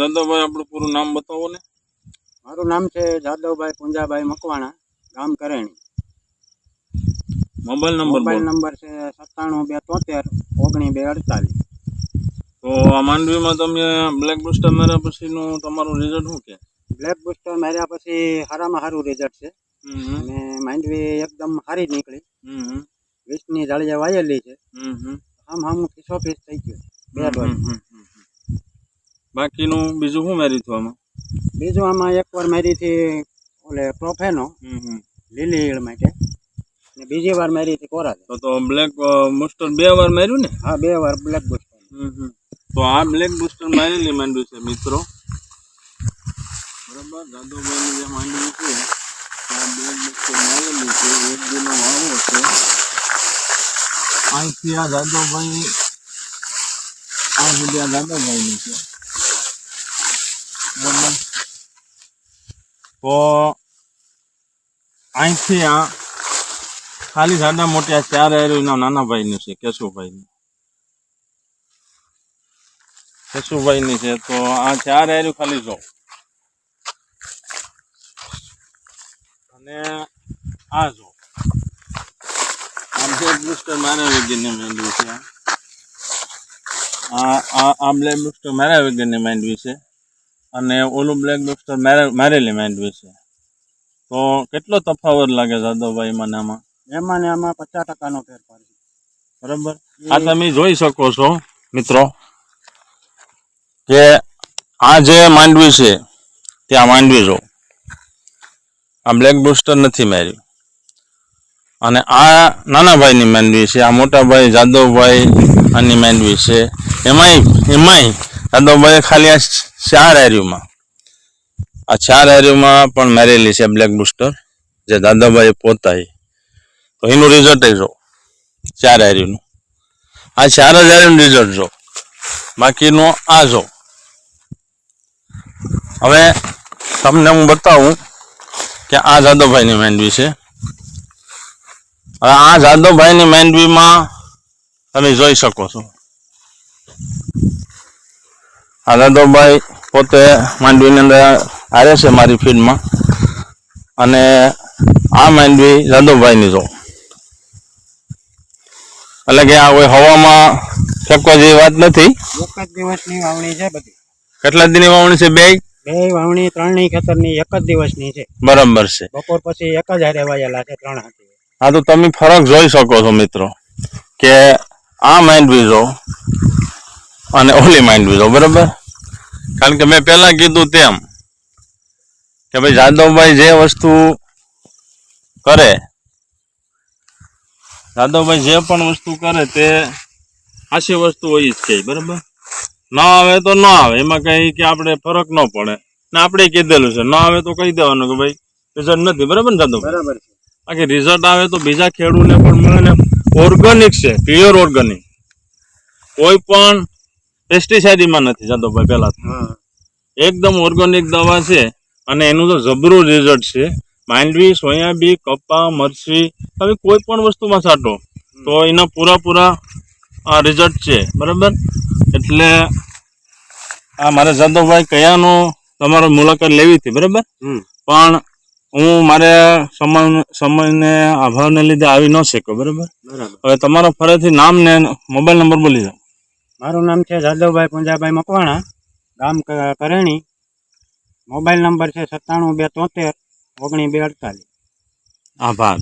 જાદવભાઈ આપણું પૂરું નામ બતાવો ને. મારું નામ છે જાદવભાઈ પુંજાભાઈ મકવાણા, ગામ કરેણી. મોબાઈલ નંબર છે 97 273 19 248. તો આ માંડવીમાં તમે બ્લેક બુસ્ટર માર્યા પછીનું તમારું રિઝલ્ટ શું કે? બ્લેક બુસ્ટર માર્યા પછી સારામાં સારું રિઝલ્ટ છે અને માંડવી એકદમ સારી નીકળી. 20ની જાળીયા વાયેલી છે. આમ 100% થઈ ગયું. 2 ડોઝ. બાકીનું બીજું શું માર્યું હતું આમાં? બીજું આમાં એકવાર મારી હતી ઓલે પ્રોફેનો લીલી ઈળ માટે, ને બીજી વાર મારી હતી કોરા. તો બ્લેક બુસ્ટર 2 વાર માર્યું ને? હા, 2 વાર બ્લેક બુસ્ટર. તો આ બ્લેક બુસ્ટર મારેલી માંડવી છે મિત્રો, બરાબર. જાદવભાઈની જે માંડવી છે આ બ્લેક બુસ્ટર મારેલી છે. 1 દિનો વાવો છે. અહીંથી આ જાદવભાઈ આ સુધી આ જાદવભાઈની છે, બરાબર. તો અહીંથી આ ખાલી જાડા મોટી આ 4 એના નાના ભાઈની છે, કેશુભાઈની છે. તો આ 4 એર્યું ખાલી જો, અને આ જો આ બ્લેક બુસ્ટર મારા વગરની માંડવી છે. આ બ્લેક બુસ્ટર મારા વગરની માંડવી છે અને ઓલું બ્લેક બુસ્ટર મારેલી માંડવી છે. તો કેટલો તફાવત લાગે જાદવભાઈ મને આમાં? એમાં ને આમાં 50% ફેરફાર છે, બરાબર. આ તમે જોઈ શકો છો મિત્રો કે આ જે માંડવી છે ત્યાં માંડવી જો, આ બ્લેક બુસ્ટર નથી માર્યું. અને આ નાના ભાઈની માંડવી છે, આ મોટા ભાઈ જાદવભાઈ આની માંડવી છે. એમાંય જાદવભાઈ ખાલી આ 4 એર્યુમાં પણ મારેલી છે બ્લેક બુસ્ટર, જે દાદાભાઈ પોતા. તો એનું રિઝલ્ટ જો 4 એર્યુનું, આ 4 જ એર્યુનું રિઝલ્ટ જો, બાકીનું આ જો. હવે તમને હું બતાવું કે આ જાદવભાઈની માંડવી છે. હવે આ જાદવભાઈની માંડવીમાં તમે જોઈ શકો છો, આ જાદવભાઈ પોતે માંડવીની અંદર આવે છે મારી ફીડમાં, અને આ માંડવી જાદવભાઈની જો. એટલે કે આ કોઈ હવામાં ફેંકવા જેવી વાત નથી. 1 જ દિવસની વાવણી છે બધી. કેટલા દિનની વાવણી છે? 2 વાવણી 3ની ખેતરની 1 જ દિવસની છે. બરાબર છે. બપોર પછી 1 જ હારે વાયેલા છે 3 હાથી. હા, તો તમે ફરક જોઈ શકો છો મિત્રો કે આ માંડવી જો અને ઓલી માંડવી જો, બરાબર. કારણ કે મેં પહેલા કીધું તેમ કે ભાઈ જાદવભાઈ જે વસ્તુ કરે, જાદવભાઈ જે પણ વસ્તુ કરે તે સાચી વસ્તુ હોય જ છે, બરાબર. ના આવે તો ન આવે, એમાં કઈ કે આપણે ફરક ન પડે. ને આપણે કીધેલું છે, ના આવે તો કહી દેવાનું કે ભાઈ રિઝલ્ટ નથી, બરાબર ને જાદવભાઈ? બરાબર છે. બાકી રિઝલ્ટ આવે તો બીજા ખેડૂતને પણ મળે ને. ઓર્ગેનિક છે, પ્યોર ઓર્ગેનિક, કોઈ પણ પેસ્ટિસાઇડમાં નથી જાદવભાઈ. પહેલા એકદમ ઓર્ગેનિક દવા છે અને એનું તો જબરું રિઝલ્ટ છે. માંડવી, સોયાબીન, કપા, મરચી, તમે કોઈ પણ વસ્તુમાં છાંટો તો એના પૂરા રિઝલ્ટ છે, બરાબર. એટલે આ મારે જાદવભાઈ કયાનો તમારો મુલાકાત લેવી હતી, બરાબર. પણ હું મારે સમયને અભાવને લીધે આવી ન શક્યો, બરાબર. હવે તમારો ફરીથી નામ ને મોબાઈલ નંબર બોલી જાઓ. મારું નામ છે જાદવભાઈ પુંજાભાઈ મકવાણા, ગામ કરેણી. મોબાઈલ નંબર છે 97 273 19 248. આભાર.